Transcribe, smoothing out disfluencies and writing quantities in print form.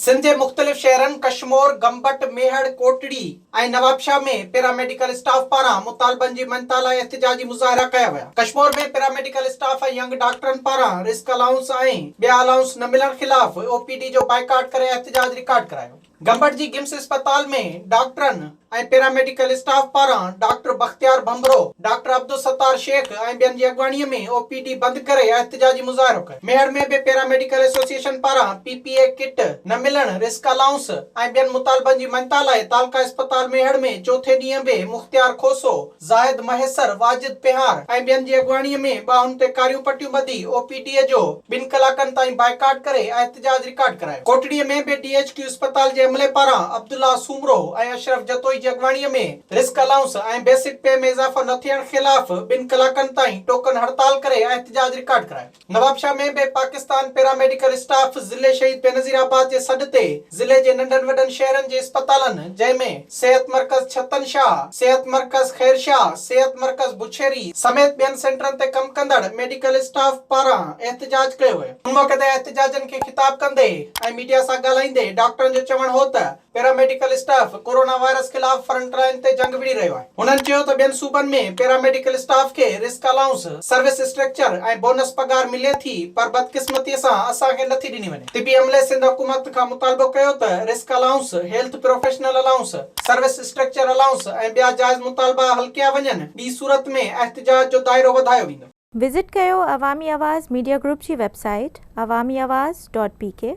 सिंध जे मुख़्तलिफ़ शहरनि कशमोर, गंबट, मेहड़, कोटड़ी ऐं नवाबशाह में पैरामेडिकल स्टाफ पारां मुतालबनि जी मञता लाइ एहतिजाजी मुज़ाहिरा कया विया। कशमोर में पैरामेडिकल स्टाफ ऐं यंग डॉक्टरनि पारां रिस्क अलाउंस ऐं ॿिया अलाउंस न मिलण ख़िलाफ़ ओपीडी जो बाइकाट करे एहतिजाज रिकॉर्ड करायो। गंबट जी गिम्स अस्पताल में डॉक्टरनि ऐं पैरामेडिकल स्टाफ पारां डॉक्टर बख्तियार भंभरो, डॉक्टर अब्दुल सत्तार शेख ऐं ॿियनि जी अॻवाणीअ में ओपीडी बंदि करे एहतिजाजी मुज़ाहिरो कयो। मेहड़ में बि पैरामेडिकल एसोसिएशन पारां पीपीए किट न मिलण, रिस्क अलाउंस ऐं ॿियनि मुतालबनि जी मञता लाइ तालका अस्पताल मेहड़ में चोथे ॾींहं बि मुख्तियार खोसो, ज़ाहिद महेसर, वाजिद पिहार ऐं ॿियनि जी अॻवाणीअ में ॿाहुनि ते कारियूं पटियूं ॿधी ओपीडीअ जो 2 कलाकनि ताईं बाइकाट करे एहतिजाज रिकॉर्ड करायो। कोटड़ीअ में बि डीएचक्यू अस्पताल जे अमले पारां अब्दुल्ला सूमरो ऐं अशरफ जतोई जी अॻवाणीअ में रिस्क अलाउंस ऐं बेसिक पे में इज़ाफ़ो न थियण ख़िलाफ़ 2 कलाकनि ताईं टोकन हड़ताल करे एहतिजाज रिकॉर्ड करायो। नवाबशाह में बि पाकिस्तान पैरामेडिकल स्टाफ ज़िले शहीद बेनज़ीराबाद जे सॾ ते ज़िले जे नंढनि वॾनि शहरनि जे अस्पतालनि जंहिंमें सिहत मर्कज़ छतन शाह, सिहत मर्कज़ खैर शाह, सिहत मर्कज़ बुछेरी समेत ॿियनि सेंटरनि ते कमु कंदड़ मेडिकल स्टाफ पारां एहतिजाज कयो वियो। उन वक़्तु ते एहतिजाजनि खे ख़िताब कंदे ऐं मीडिया सां ॻाल्हाईंदे डॉक्टरनि जो चवणु हो त पैरामेडिकल स्टाफ कोरोना वायरस ख़िलाफ़ फ्रंट लाइन ते जंग विड़ी रहियो आहे। हुननि चयो त ॿियनि सूबनि में पैरामेडिकल स्टाफ खे रिस्क अलाउंस, सर्विस स्ट्रक्चर ऐं बोनस पगार मिले थी, पर बदकिस्मतीअ सां असांखे नथी ॾिनी वञे। तिबी अमले सिंध हुकूमत खां मुतालबो कयो त risk allowance, health professional allowance, service structure allowance ऐं ॿिया जाइज़ मुतालबा हल कया वञनि। ॿी सूरत में एहतिजाज जो दाइरो वधायो वेंदो। विज़िट कयो अवामी आवाज़ मीडिया ग्रुप जी वेबसाइट awamiawaz.pk